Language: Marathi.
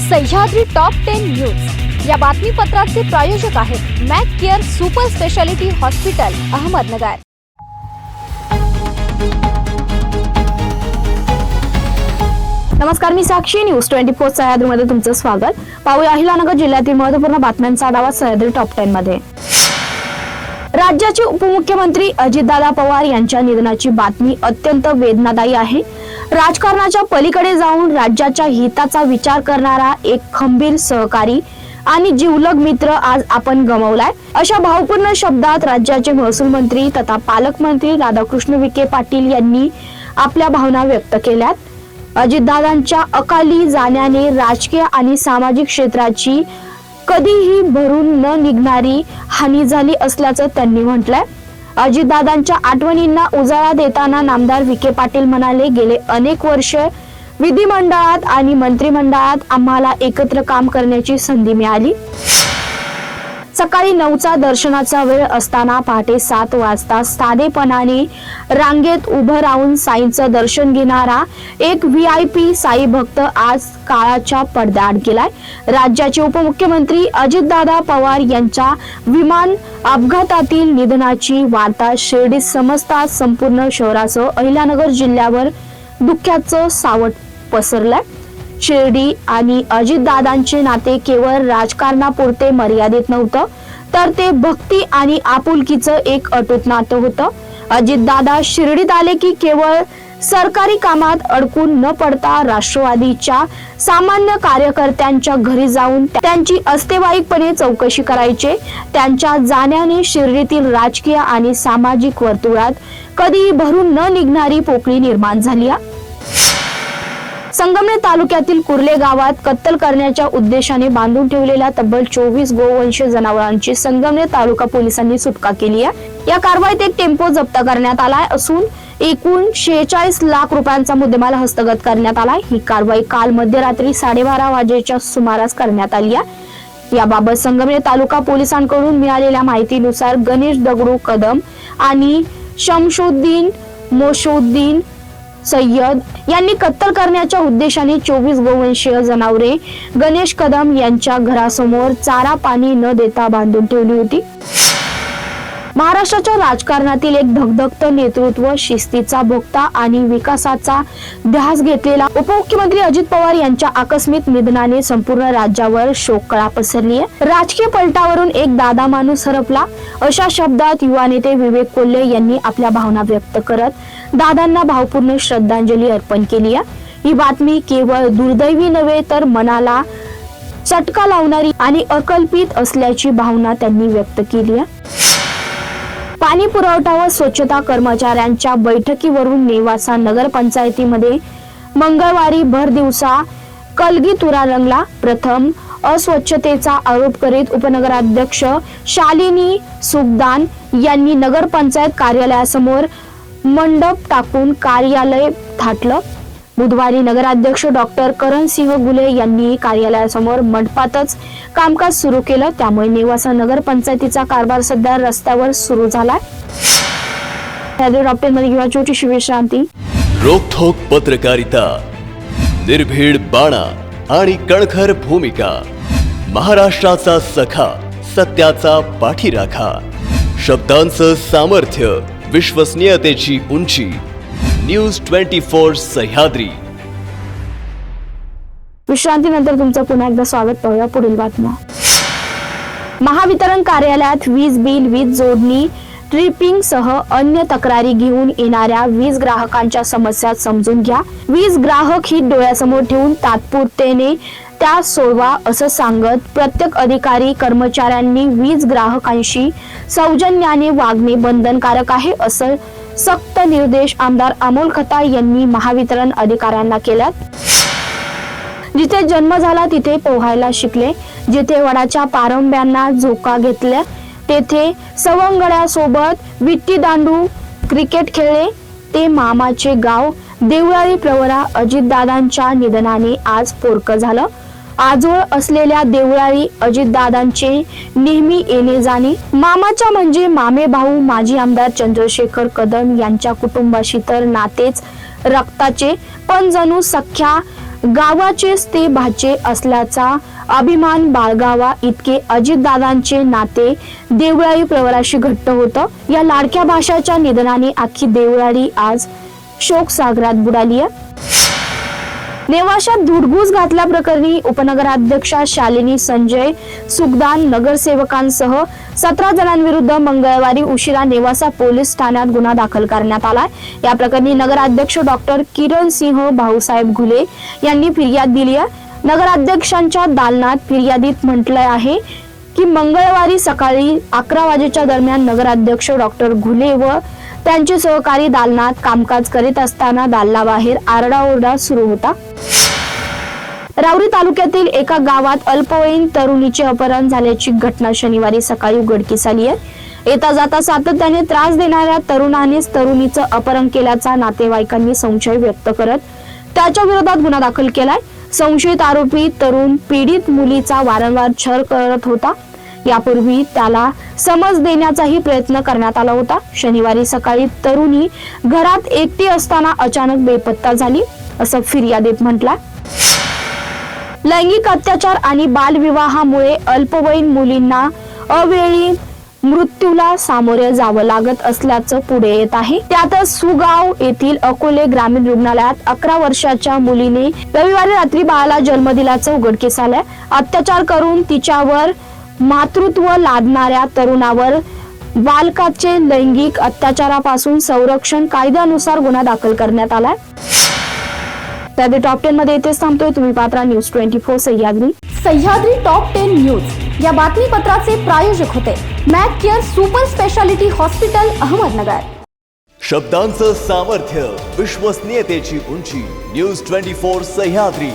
सह्याद्री टॉप 10 न्यूज या बातमीपत्राचे प्रायोजक आहेत Mac Care super speciality hospital Ahmednagar. नमस्कार, मी साक्षी। न्यूज 24 सह्याद्रीमध्ये तुमचं स्वागत। पाहूया अहिलानगर जिल्ह्यातील महत्त्वपूर्ण बातम्यांचा आढावा सह्याद्री टॉप 10 मध्ये। राज्याचे उपमुख्यमंत्री अजितदादा पवार यांच्या निधनाची बातमी अत्यंत वेदनादायी आहे। राजकारणाच्या पलीकडे जाऊन राज्याच्या हिताचा विचार करणारा एक खंबीर सहकारी आणि जिवलग मित्र आज आपण गमावलाय, अशा भावपूर्ण शब्दात राज्याचे महसूल मंत्री तथा पालकमंत्री राधाकृष्ण विखे पाटील यांनी आपल्या भावना व्यक्त केल्यात। अजितदादांच्या अकाली जाण्याने राजकीय आणि सामाजिक क्षेत्राची कधीही भरून न निघणारी हानी झाली असल्याचं त्यांनी म्हटलंय। अजितदादांच्या आठवणींना उजाळा देताना नामदार विखे पाटील म्हणाले, गेले अनेक वर्ष विधिमंडळात आणि मंत्रिमंडळात आम्हाला एकत्र काम करण्याची संधी मिळाली। सकाळी 9चा दर्शनाचा वेळ असताना पहाटे 7 वाजता साधेपणाने रांगेत उभं राहून साईंचं दर्शन घेणारा एक VIP साई भक्त आज काळाच्या पडद्याआड गेलाय। राज्याचे उपमुख्यमंत्री अजितदादा पवार यांच्या विमान अपघातातील निधनाची वार्ता शिर्डीत समजताच संपूर्ण शहरासह अहिलानगर जिल्ह्यावर दुःखाचं सावट पसरलंय। शिर्डी आणि अजितदादांचे नाते केवळ राजकारणापुरते मर्यादित नव्हतं, तर ते भक्ती आणि आपुलकीचं एक अटूट नातं होतं। अजितदादा शिर्डीत आले की केवळ सरकारी कामात अडकून न पडता राष्ट्रवादीच्या सामान्य कार्यकर्त्यांच्या घरी जाऊन त्यांची अस्तेवाईकपणे चौकशी करायचे। त्यांच्या जाण्याने शिर्डीतील राजकीय आणि सामाजिक वर्तुळात कधीही भरून न निघणारी पोकळी निर्माण झाली आहे। संगमनेर तालुक्यातील कुर्ले गावात कत्तल करण्याच्या उद्देशाने बांधून ठेवलेल्या तब्बल 24 गोवंश जनावरांची संगमनेर तालुका पोलिसांनी सुटका केली आहे। या कारवाईत एक टेम्पो जप्त करण्यात आलाय असून एकूण 46 लाख रुपयांचा मुद्देमाल हस्तगत करण्यात आलाय। ही कारवाई काल मध्यरात्री 12:30 वाजेच्या सुमारास करण्यात आली आहे। याबाबत संगमनेर तालुका पोलिसांकडून मिळालेल्या माहितीनुसार गणेश दगडू कदम आणि शमशुद्दीन मोशुद्दीन सय्यद यांनी कत्तल करण्याच्या उद्देशाने 24 गोवंशीय जनावरे गणेश कदम यांच्या घरासमोर चारा पाणी न देता बांधून ठेवली होती। महाराष्ट्राच्या राजकारणातील एक धगधगतं नेतृत्व, शिस्तीचा भोक्ता आणि विकासाचा ध्यास घेतलेला उपमुख्यमंत्री अजित पवार यांच्या आकस्मिक निधनाने संपूर्ण राज्यावर शोककळा पसरली आहे। राजकीय पलटावरून एक दादा माणूस हरपला, अशा शब्दात युवा नेते विवेक कोल्हे यांनी आपल्या भावना व्यक्त करत दादांना भावपूर्ण श्रद्धांजली अर्पण केली आहे। ही बातमी केवळ दुर्दैवी नव्हे तर मनाला चटका लावणारी आणि अकल्पित असल्याची भावना त्यांनी व्यक्त केली आहे। पाणी पुरवठा व स्वच्छता कर्मचाऱ्यांच्या बैठकीवरून नेवासा नगरपंचायतीमध्ये मंगळवारी भर दिवसा कलगीतुरा रंगला। प्रथम अस्वच्छतेचा आरोप करीत उपनगराध्यक्ष शालिनी सुखदान यांनी नगरपंचायत कार्यालयासमोर मंडप टाकून कार्यालय थाटलं। बुधवारी नगराध्यक्ष डॉक्टर करणसिंह गुले यांनी कार्यालयासमोर मंडपातच कामकाज सुरू केलं, त्यामुळे नेवासा नगरपंचायतीचा कारभार सध्या रस्त्यावर सुरू झालाय। मध्ये किंवा छोटीशी विश्रांती। रोखोक पत्रकारिता, निर्भीड बाणा आणि कणखर भूमिका, महाराष्ट्राचा सखा, सत्याचा पाठीराखा, शब्दांचं सामर्थ्य, विश्वसनीयतेची उंची, न्यूज 24 सह्याद्री। विश्रांतीनंतर तुमचं पुन्हा एकदा स्वागत। पाहूया पुढील बातम्या। महावितरण कार्यालयात वीज बिल, वीज जोडणी, ट्रिपिंग सह अन्य तक्रारी घेऊन येणाऱ्या वीज ग्राहकांच्या समस्या समजून घ्या। वीज ग्राहक ही डोळ्यासमोर ठेवून तात्पुरतेने त्या सोडवा, असं सांगत प्रत्येक अधिकारी कर्मचाऱ्यांनी वीज ग्राहकांशी सौजन्याने वागणे बंधनकारक आहे, असं सक्त निर्देश आमदार अमोल खताळ यांनी महावितरण अधिकाऱ्यांना केल्यात। जिथे जन्म झाला तिथे पोहायला शिकले, जिथे वडाच्या पारंब्यांना झोका घेतल्या, तेथे सवंगड्यासोबत विट्टी दांडू क्रिकेट खेळले, ते मामाचे गाव देवळाली प्रवरा। अजितदादांच्या निधनाने आज पोरकं झालं। आजोळ असलेल्या देवळाली अजितदादांचे नेहमी येणे जाणे। मामाच्या म्हणजे मामे भाऊ माजी आमदार चंद्रशेखर कदम यांच्या कुटुंबाशी तर नातेच रक्ताचे, पण जणू सख्या गावाचेच ते भाचे असल्याचा अभिमान बाळगावा इतके अजितदादांचे नाते देवळाली प्रवराशी घट्ट होतं। या लाडक्या भाषाच्या निधनाने अख्खी देवळाली आज शोक सागरात बुडाली आहे। नेवाशात धुडगूस घातल्याप्रकरणी उपनगराध्यक्षा शालिनी संजय सुगदान नगरसेवकांसह 17 जणांविरुद्ध मंगळवारी उशिरा नेवासा पोलीस ठाण्यात गुन्हा दाखल करण्यात आलाय। या प्रकरणी नगराध्यक्ष डॉक्टर किरण सिंह भाऊसाहेब घुले यांनी फिर्याद दिली आहे। नगराध्यक्षांच्या दालनात फिर्यादीत म्हटलं आहे की मंगळवारी सकाळी 11 वाजेच्या दरम्यान नगराध्यक्ष डॉक्टर घुले व त्यांचे सहकारी दालनात कामकाज करीत असताना दालनाबाहेर आरडाओरडा सुरू होता। राऊरी तालुक्यातील एका गावात अल्पवयीन तरुणीचे अपहरण झाल्याची घटना शनिवारी सकाळी उघडकीस आली आहे। येता जाता सातत्याने त्रास देणाऱ्या तरुणानेच तरुणीचं अपहरण केल्याचा नातेवाईकांनी संशय व्यक्त करत त्याच्या विरोधात गुन्हा दाखल केलाय। संशयित आरोपी तरुण पीडित मुलीचा वारंवार छळ करत होता। यापूर्वी त्याला समज देण्याचाही प्रयत्न करण्यात आला होता। शनिवारी सकाळी तरुणी घरात एकटी असताना अचानक बेपत्ता झाली असं फिर्यादीत म्हटलं। लैंगिक अत्याचार आणि बालविवाहामुळे अल्पवयीन मुलींना अवेळी मृत्यूला सामोरे जावं लागत असल्याचं पुढे येत आहे। त्यातच सुगाव येथील अकोले ग्रामीण रुग्णालयात 11 वर्षाच्या मुलीने रविवारी रात्री बाळाला जन्म दिल्याचं उघडकीस आलंय। अत्याचार करून तिच्यावर मातृत्व लादणाऱ्या तरुणावर बालकाचे लैंगिक अत्याचारापासून संरक्षण कायद्यानुसार गुन्हा दाखल करण्यात आलाय। त्याआधी टॉप 10 मध्ये इथेच थांबतोय। तुम्ही पात्रा न्यूज 24 सह्याद्री टॉप 10 न्यूज या बातमीपत्राचे प्रायोजक होते Mac Care super speciality hospital Ahmednagar. शब्दांचं सामर्थ्य, विश्वसनीयतेची उंची, न्यूज 24 सह्याद्री।